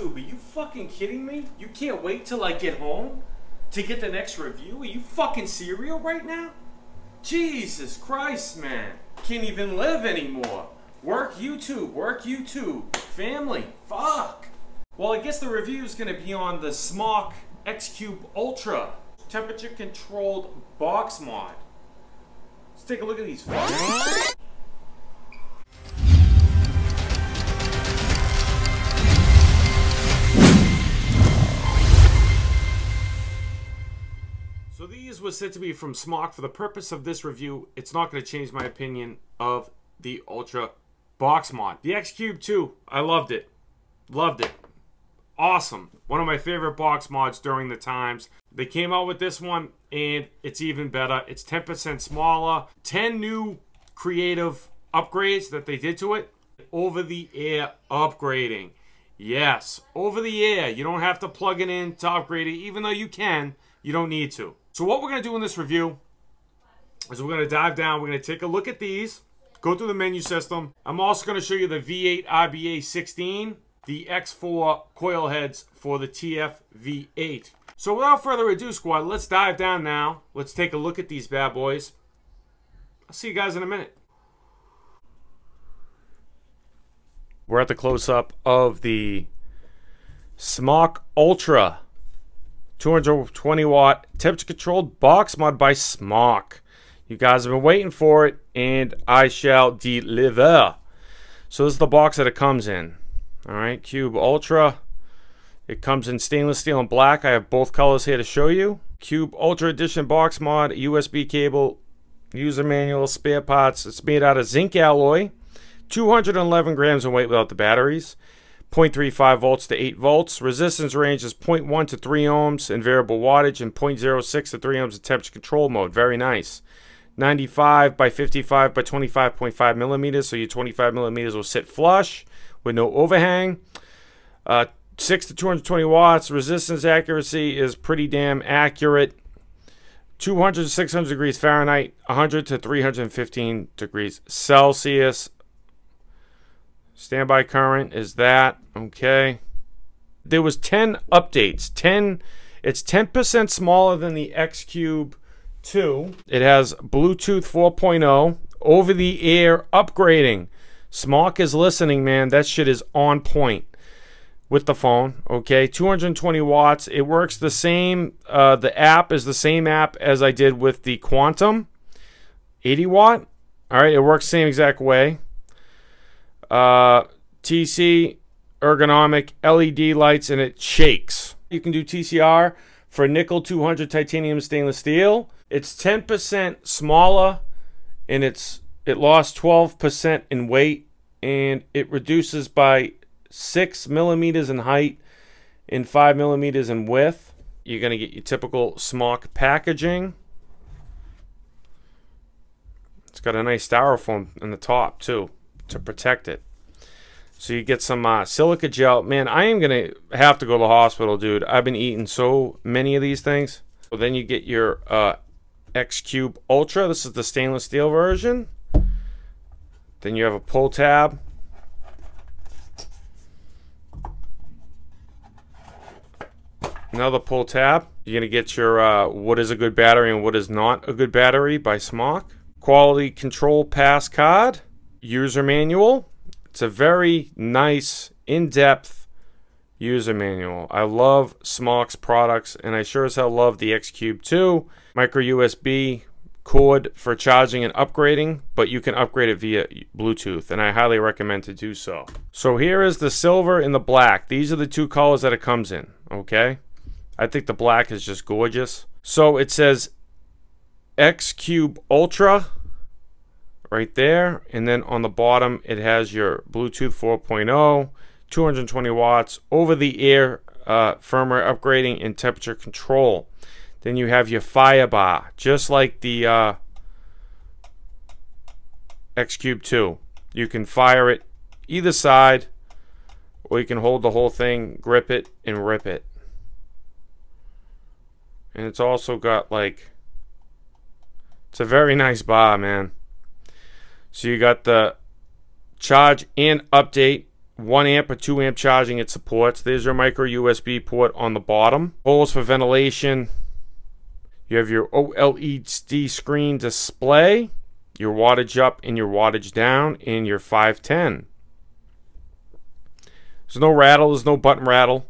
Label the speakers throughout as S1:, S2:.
S1: YouTube, are you fucking kidding me? You can't wait till I get home to get the next review? Are you fucking serial right now? Jesus Christ, man. Can't even live anymore. Work YouTube, family, fuck. Well, I guess the review is going to be on the Smok Xcube Ultra temperature controlled box mod. Let's take a look at these fuckers. So these were said to be from Smok. For the purpose of this review, it's not going to change my opinion of the Ultra box mod. The Xcube 2, I loved it. Loved it. Awesome. One of my favorite box mods during the times. They came out with this one, and it's even better. It's 10% smaller. 10 new creative upgrades that they did to it. Over-the-air upgrading. Yes, over-the-air. You don't have to plug it in to upgrade it, even though you can. You don't need to. So what we're going to do in this review is we're going to dive down. We're going to take a look at these, go through the menu system. I'm also going to show you the V8 RBA16, the X4 coil heads for the TFV8. So without further ado, squad, let's dive down now. Let's take a look at these bad boys. I'll see you guys in a minute. We're at the close-up of the Smok Ultra 220 watt temperature controlled box mod by Smok. You guys have been waiting for it, and I shall deliver. So this is the box that it comes in. Alright, Cube Ultra. It comes in stainless steel and black. I have both colors here to show you. Cube Ultra Edition box mod, USB cable, user manual, spare parts. It's made out of zinc alloy. 211 grams in weight without the batteries. 0.35 volts to 8 volts. Resistance range is 0.1 to 3 ohms in variable wattage and 0.06 to 3 ohms in temperature control mode. Very nice. 95 by 55 by 25.5 millimeters. So your 25 millimeters will sit flush with no overhang. 6 to 220 watts. Resistance accuracy is pretty damn accurate. 200 to 600 degrees Fahrenheit. 100 to 315 degrees Celsius. Standby current is that. Okay. There was 10 updates. It's 10% smaller than the Xcube 2. It has Bluetooth 4.0. Over-the-air upgrading. Smok is listening, man. That shit is on point with the phone. Okay. 220 watts. It works the same. The app is the same app as I did with the Quantum. 80 watt. All right. It works the same exact way. TC ergonomic LED lights, and it shakes. You can do TCR for nickel 200 titanium stainless steel. It's 10% smaller, and it lost 12% in weight, and it reduces by 6 millimeters in height and 5 millimeters in width. You're gonna get your typical Smok packaging. It's got a nice styrofoam in the top too to protect it. So you get some silica gel. Man, I am going to have to go to the hospital, dude. I've been eating so many of these things. So then you get your Xcube Ultra. This is the stainless steel version. Then you have a pull tab. Another pull tab. You're going to get your what is a good battery and what is not a good battery by Smok. Quality control pass card. User manual. It's a very nice, in-depth user manual. I love Smok's products, and I sure as hell love the Xcube 2. Micro USB cord for charging and upgrading, but you can upgrade it via Bluetooth, and I highly recommend to do so. So here is the silver and the black. These are the two colors that it comes in, okay? I think the black is just gorgeous. So it says Xcube Ultra right there, and then on the bottom it has your Bluetooth 4.0, 220 watts, over-the-air firmware upgrading and temperature control. Then you have your fire bar, just like the Xcube 2. You can fire it either side, or you can hold the whole thing, grip it, and rip it. And it's also got like, it's a very nice bar, man. So you got the charge and update 1 amp or 2 amp charging it supports. There's your micro USB port on the bottom. Holes for ventilation. You have your OLED screen display, your wattage up and your wattage down, and your 510. There's no rattle, there's no button rattle.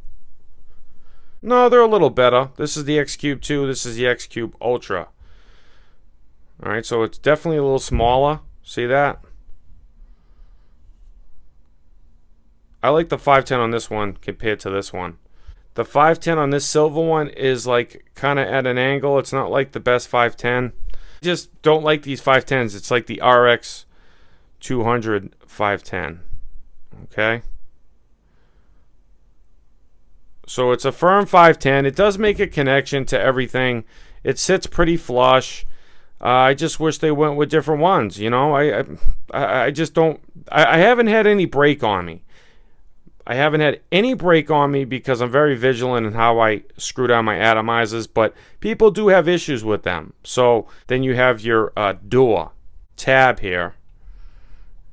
S1: No, they're a little better. This is the Xcube 2, this is the Xcube Ultra. Alright, so it's definitely a little smaller. See that? I like the 510 on this one compared to this one. The 510 on this silver one is like kind of at an angle. It's not like the best 510. I just don't like these 510s. It's like the RX 200 510. Okay? So it's a firm 510. It does make a connection to everything. It sits pretty flush. I just wish they went with different ones. You know, I just don't. I haven't had any break on me. I haven't had any break on me because I'm very vigilant in how I screw down my atomizers, but people do have issues with them. So then you have your door tab here,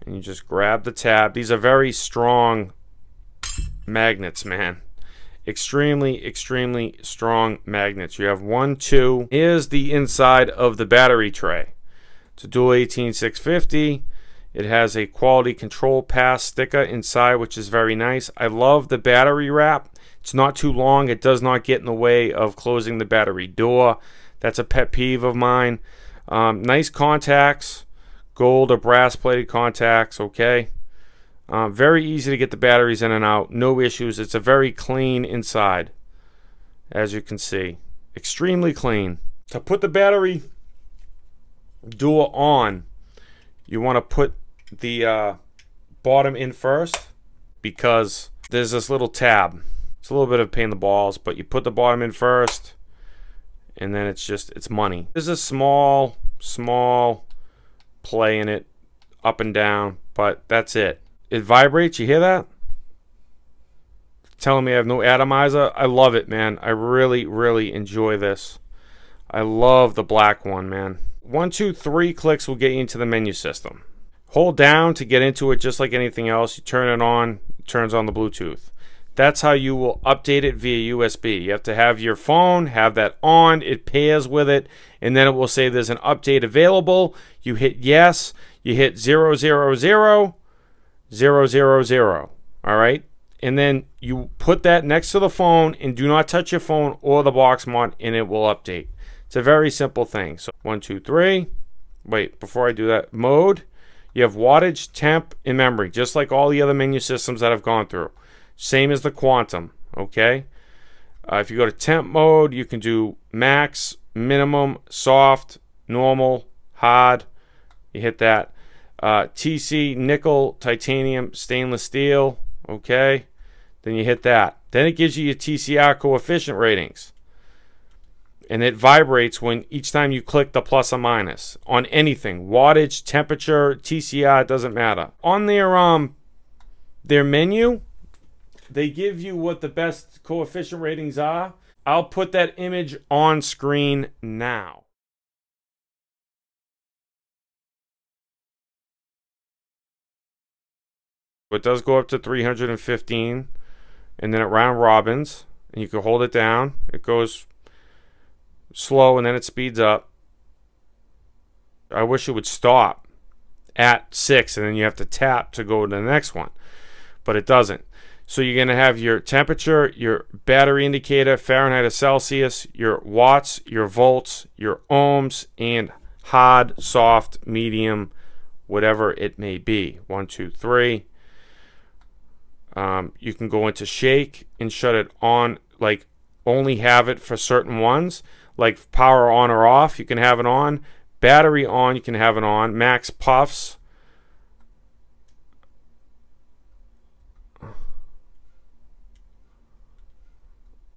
S1: and you just grab the tab. These are very strong magnets, man. Extremely, extremely strong magnets. You have 1, 2. Here's the inside of the battery tray. It's a dual 18650. It has a quality control pass sticker inside, which is very nice. I love the battery wrap. It's not too long. It does not get in the way of closing the battery door. That's a pet peeve of mine. Nice contacts, gold or brass plated contacts, okay. Very easy to get the batteries in and out. No issues. It's a very clean inside, as you can see. Extremely clean. To put the battery door on, you want to put the bottom in first because there's this little tab. It's a little bit of a pain in the balls, but you put the bottom in first and then it's money. There's a small play in it, up and down, but that's it. It vibrates, you hear that? Telling me I have no atomizer. I love it, man. I really, really enjoy this. I love the black one, man. 1, 2, 3 clicks will get you into the menu system. Hold down to get into it just like anything else. You turn it on, it turns on the Bluetooth. That's how you will update it via USB. You have to have your phone, have that on, it pairs with it, and then it will say there's an update available. You hit yes, you hit 000, 000, 000, all right? And then you put that next to the phone and do not touch your phone or the box mod and it will update. It's a very simple thing. So 1, 2, 3. Wait, before I do that, mode. You have wattage, temp, and memory, just like all the other menu systems that I've gone through. Same as the Quantum, okay? If you go to temp mode, you can do max, minimum, soft, normal, hard. You hit that. TC, nickel, titanium, stainless steel, okay? Then you hit that. Then it gives you your TCR coefficient ratings. And it vibrates when each time you click the plus or minus on anything. Wattage, temperature, TCR, it doesn't matter. On their menu, they give you what the best coefficient ratings are. I'll put that image on screen now. It does go up to 315, and then it round robins, and you can hold it down. It goes slow and then it speeds up. I wish it would stop at 6 and then you have to tap to go to the next one, but it doesn't. So you're going to have your temperature, your battery indicator, Fahrenheit or Celsius, your watts, your volts, your ohms, and hard, soft, medium, whatever it may be. 1, 2, 3. You can go into shake and shut it on, like only have it for certain ones, like power on or off, you can have it on. Battery on, you can have it on. Max puffs.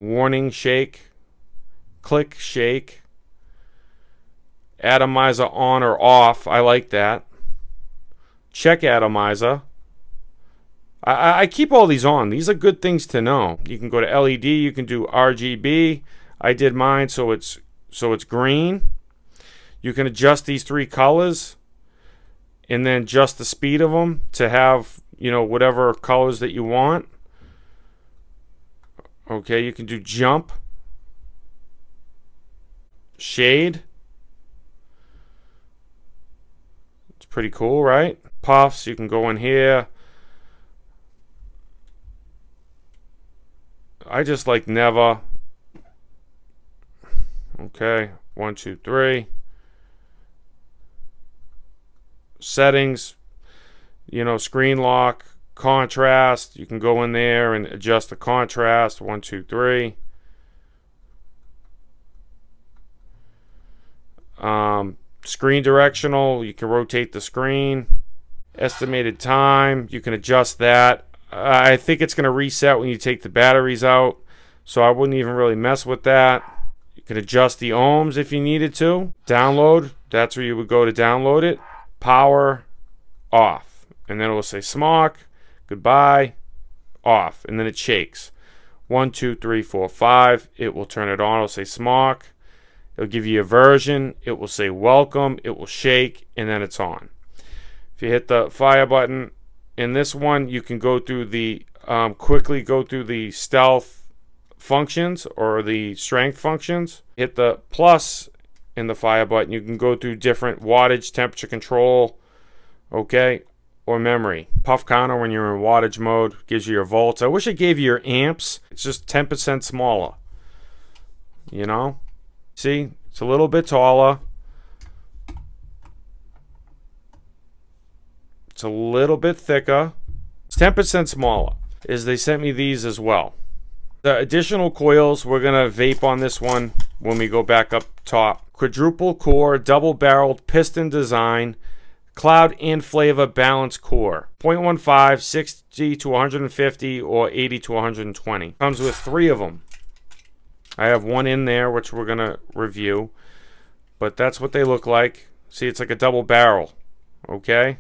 S1: Warning shake. Click shake. Atomizer on or off, I like that. Check atomizer. I keep all these on. These are good things to know. You can go to LED, you can do RGB. I did mine so it's green. You can adjust these 3 colors and then adjust the speed of them to have you know, whatever colors that you want. Okay, you can do jump, shade. It's pretty cool, right? Puffs, you can go in here. I just like never. Okay, 1, 2, 3. Settings, you know, screen lock, contrast. You can go in there and adjust the contrast. 1, 2, 3. Screen directional, you can rotate the screen. Estimated time, you can adjust that. I think it's going to reset when you take the batteries out, so I wouldn't even really mess with that. You can adjust the ohms if you needed to. Download, that's where you would go to download it. Power, off. And then it will say Smok, goodbye, off. And then it shakes. 1, 2, 3, 4, 5. It will turn it on. It'll say Smok. It'll give you a version. It will say welcome. It will shake, and then it's on. If you hit the fire button, in this one, you can go through the, quickly go through the stealth functions or the strength functions. Hit the plus in the fire button. You can go through different wattage, temperature control, okay, or memory. Puff counter when you're in wattage mode gives you your volts. I wish it gave you your amps. It's just 10% smaller, you know? See, it's a little bit taller. It's a little bit thicker. It's 10% smaller. They sent me these as well. The additional coils, we're going to vape on this one when we go back up top. Quadruple core, double-barreled piston design, cloud and flavor balanced core. 0.15, 60 to 150, or 80 to 120. Comes with 3 of them. I have one in there, which we're going to review. But that's what they look like. See, it's like a double barrel. Okay?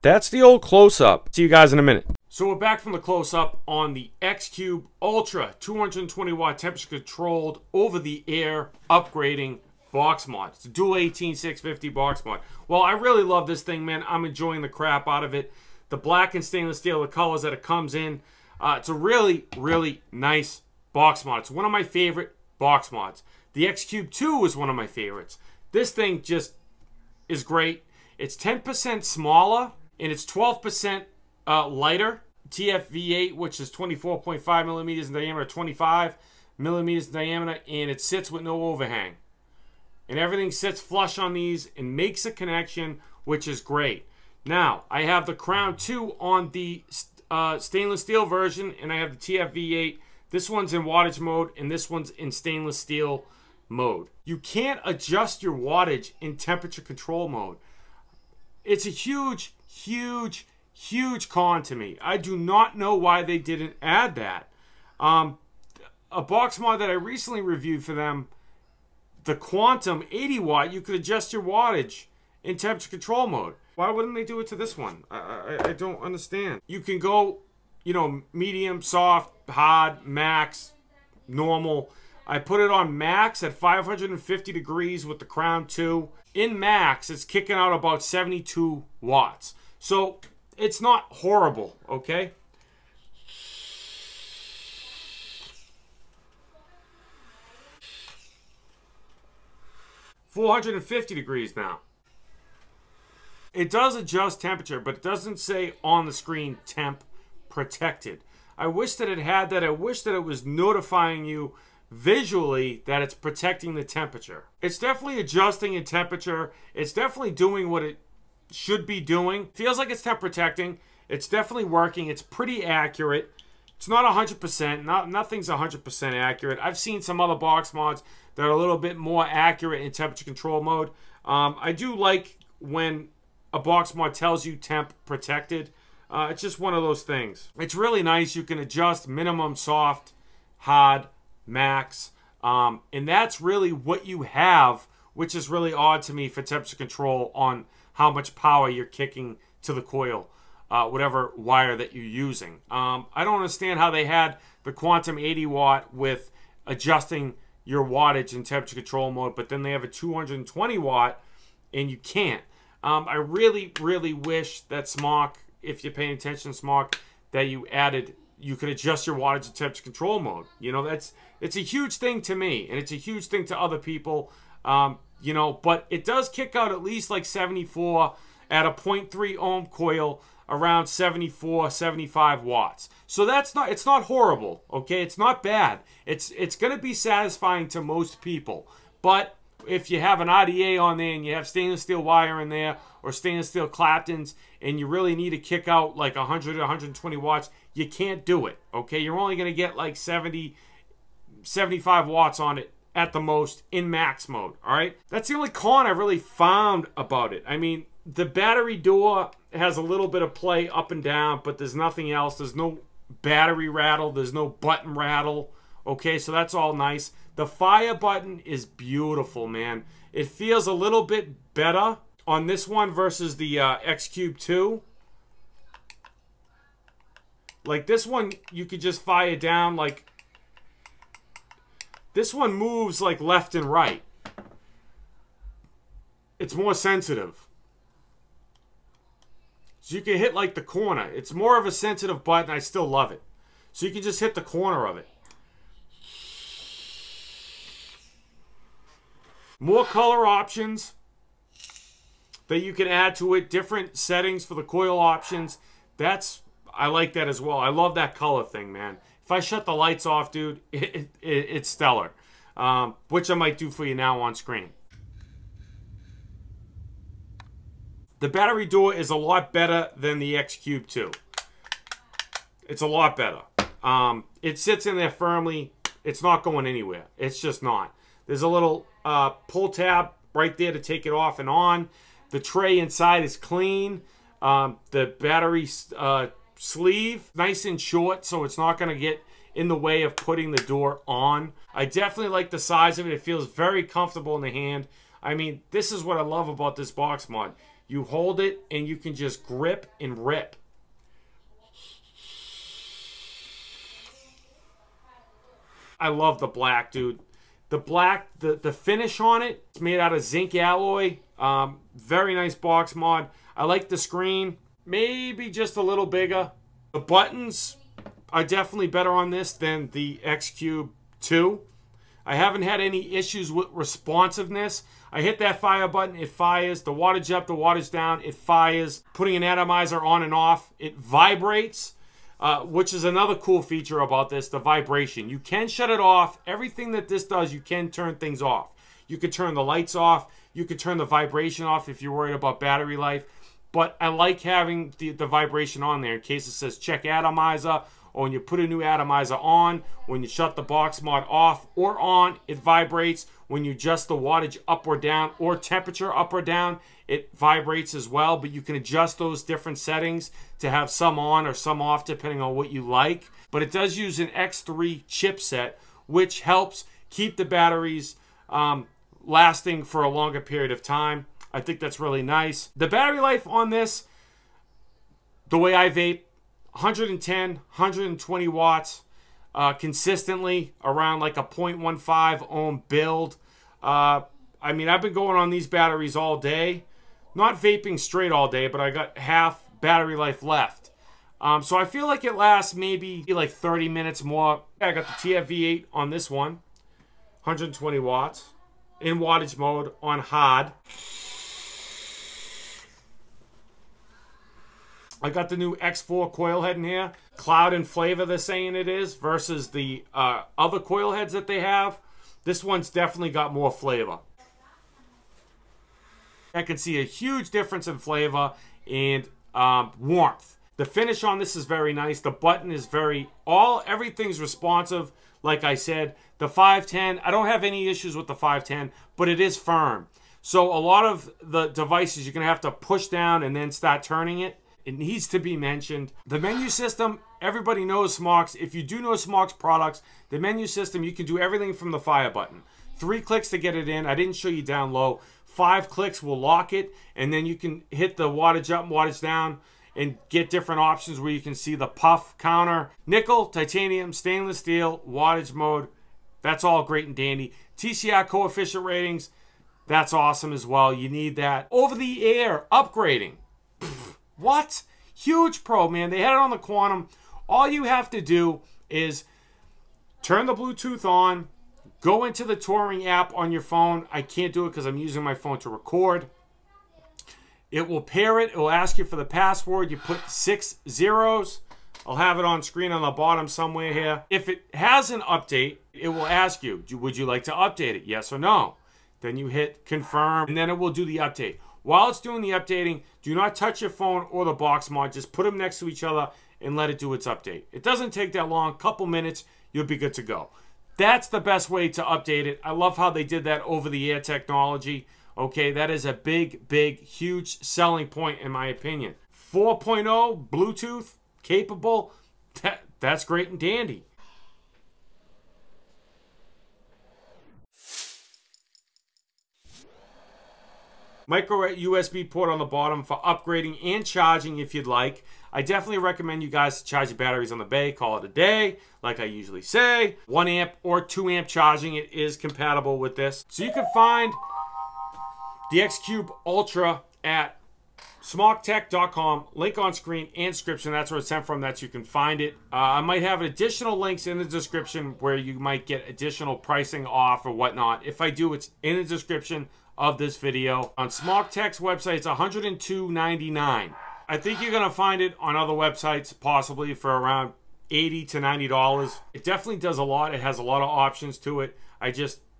S1: That's the old close-up. See you guys in a minute. So we're back from the close-up on the Xcube Ultra 220 watt temperature controlled over-the-air upgrading box mod. It's a dual 18650 box mod. Well, I really love this thing, man. I'm enjoying the crap out of it. The black and stainless steel, the colors that it comes in. It's a really, really nice box mod. It's one of my favorite box mods. The Xcube 2 is one of my favorites. This thing just is great. It's 10% smaller and it's 12% lighter. TFV8, which is 24.5 millimeters in diameter, 25 millimeters in diameter, and it sits with no overhang. And everything sits flush on these and makes a connection, which is great. Now, I have the Crown 2 on the stainless steel version, and I have the TFV8. This one's in wattage mode, and this one's in stainless steel mode. You can't adjust your wattage in temperature control mode. It's a huge, huge, huge con to me. I do not know why they didn't add that. A box mod that I recently reviewed for them, the Quantum 80 watt, you could adjust your wattage in temperature control mode. Why wouldn't they do it to this one? I don't understand. You can go, you know, medium, soft, hard, max, normal. I put it on max at 550 degrees with the Crown 2. In max, it's kicking out about 72 watts. So it's not horrible, okay? $450 degrees now. It does adjust temperature, but it doesn't say on the screen temp protected. I wish that it had that. I wish that it was notifying you visually that it's protecting the temperature. It's definitely adjusting in temperature. It's definitely doing what it should be doing. Feels like it's temp protecting. It's definitely working. It's pretty accurate. It's not 100%. Nothing's 100% accurate. I've seen some other box mods that are a little bit more accurate in temperature control mode. I do like when a box mod tells you temp protected. It's just one of those things. It's really nice. You can adjust minimum, soft, hard, max. And that's really what you have, which is really odd to me for temperature control on how much power you're kicking to the coil, whatever wire that you're using. I don't understand how they had the Quantum 80 watt with adjusting your wattage in temperature control mode, but then they have a 220 watt and you can't. I really, really wish that Smok if you're paying attention, Smok, that you added, you could adjust your wattage and temperature control mode. You know, it's a huge thing to me, and it's a huge thing to other people. You know, but it does kick out at least like 74 at a 0.3 ohm coil, around 74, 75 watts. So it's not horrible, okay? It's not bad. It's going to be satisfying to most people. But if you have an RDA on there and you have stainless steel wire in there or stainless steel Claptons and you really need to kick out like 100 or 120 watts, you can't do it, okay? You're only going to get like 70, 75 watts on it at the most in max mode, all right? That's the only con I really found about it. I mean, the battery door has a little bit of play up and down, but there's nothing else. There's no battery rattle. There's no button rattle, okay? So that's all nice. The fire button is beautiful, man. It feels a little bit better on this one versus the Xcube 2. Like this one, you could just fire down like... This one moves like left and right. It's more sensitive. So you can hit like the corner. It's more of a sensitive button. I still love it. So you can just hit the corner of it. More color options that you can add to it. Different settings for the coil options. I like that as well. I love that color thing, man. If I shut the lights off, dude, it's stellar. Which I might do for you now on screen. The battery door is a lot better than the Xcube 2. It's a lot better. It sits in there firmly. It's not going anywhere. It's just not. There's a little pull tab right there to take it off and on. The tray inside is clean. The battery sleeve, nice and short, so it's not going to get in the way of putting the door on. I definitely like the size of it. It feels very comfortable in the hand. I mean, this is what I love about this box mod. You hold it and you can just grip and rip. I love the black, dude. The black, the finish on it, it's made out of zinc alloy. Very nice box mod. I like the screen. Maybe just a little bigger. The buttons are definitely better on this than the Xcube 2. I haven't had any issues with responsiveness. I hit that fire button, it fires. The wattage up, the wattage down, it fires. Putting an atomizer on and off, it vibrates, which is another cool feature about this, the vibration. You can shut it off. Everything that this does, you can turn things off. You can turn the lights off. You can turn the vibration off if you're worried about battery life. But I like having the vibration on there in case it says check atomizer, or when you put a new atomizer on, when you shut the box mod off or on, it vibrates. When you adjust the wattage up or down or temperature up or down, it vibrates as well. But you can adjust those different settings to have some on or some off depending on what you like. But it does use an X3 chipset, which helps keep the batteries lasting for a longer period of time. I think that's really nice. The battery life on this, the way I vape, 110, 120 watts, consistently around like a 0.15 ohm build. I mean, I've been going on these batteries all day. Not vaping straight all day, but I got half battery life left. So I feel like it lasts maybe like 30 minutes more. I got the TFV8 on this one, 120 watts, in wattage mode on hard. I got the new X4 coil head in here. Cloud and flavor they're saying it is versus the other coil heads that they have. This one's definitely got more flavor. I can see a huge difference in flavor and warmth. The finish on this is very nice. The button is everything's responsive. Like I said, the 510, I don't have any issues with the 510, but it is firm. So a lot of the devices you're gonna have to push down and then start turning it. It needs to be mentioned. The menu system, everybody knows Smok's. If you do know Smok's products, the menu system, you can do everything from the fire button. 3 clicks to get it in. I didn't show you down low. 5 clicks will lock it, and then you can hit the wattage up and wattage down and get different options where you can see the puff counter. Nickel, titanium, stainless steel, wattage mode. That's all great and dandy. TCR coefficient ratings, that's awesome as well. You need that. Over the air upgrading. What? Huge pro, man. They had it on the Quantum. All you have to do is turn the Bluetooth on, go into the touring app on your phone. I can't do it because I'm using my phone to record. It will pair it. It will ask you for the password. You put 6 zeros. I'll have it on screen on the bottom somewhere here. If it has an update, it will ask you, would you like to update it? Yes or no? Then you hit confirm, and then it will do the update. While it's doing the updating, do not touch your phone or the box mod. Just put them next to each other and let it do its update. It doesn't take that long. Couple minutes, you'll be good to go. That's the best way to update it. I love how they did that over-the-air technology. Okay, that is a big, big, huge selling point in my opinion. 4.0 Bluetooth capable, that's great and dandy. Micro USB port on the bottom for upgrading and charging if you'd like. I definitely recommend you guys charge your batteries on the bay, call it a day, like I usually say. 1 amp or 2 amp charging, it is compatible with this. So you can find the Xcube Ultra at smoktech.com, link on screen and description. That's where it's sent from. That's you can find it. I might have additional links in the description where you might get additional pricing off or whatnot. If I do, it's in the description of this video. On Smok Tech's website, it's $102.99. I think you're gonna find it on other websites possibly for around $80 to $90. It definitely does a lot. It has a lot of options to it.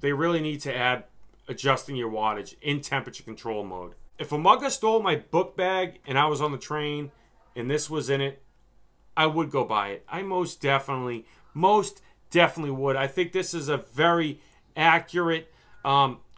S1: They really need to add adjusting your wattage in temperature control mode. If a mugger stole my book bag and I was on the train and this was in it, I would go buy it. I most definitely would. I think this is a very accurate,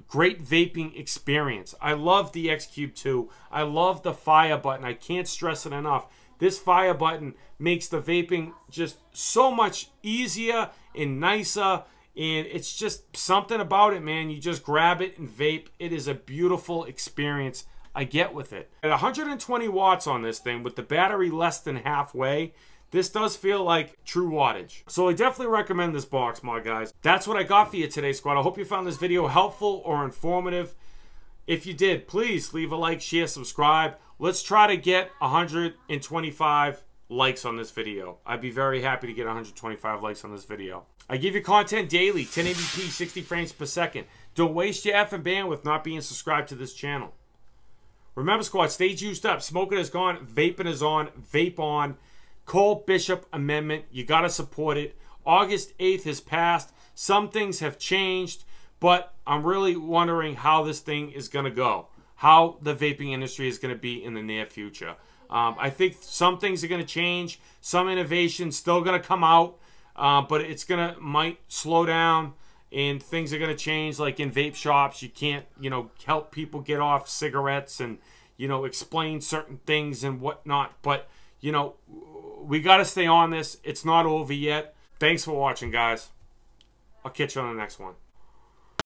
S1: great vaping experience. I love the Xcube 2. I love the fire button. I can't stress it enough. This fire button makes the vaping just so much easier and nicer. And it's just something about it, man. You just grab it and vape. It is a beautiful experience I get with it. At 120 watts on this thing, with the battery less than halfway, this does feel like true wattage. So I definitely recommend this box mod, guys. That's what I got for you today, squad. I hope you found this video helpful or informative. If you did, please leave a like, share, subscribe. Let's try to get 125 likes on this video. I'd be very happy to get 125 likes on this video. I give you content daily, 1080p, 60 frames per second. Don't waste your effing bandwidth not being subscribed to this channel. Remember, squad, stay juiced up. Smoking is gone, vaping is on, vape on. Cole Bishop Amendment, you got to support it. August 8th has passed. Some things have changed, but I'm really wondering how this thing is going to go. How the vaping industry is going to be in the near future. I think some things are going to change. Some innovation still going to come out. But it's might slow down and things are going to change. Like in vape shops, you can't, help people get off cigarettes and, explain certain things and whatnot. But, we got to stay on this. It's not over yet. Thanks for watching, guys. I'll catch you on the next one.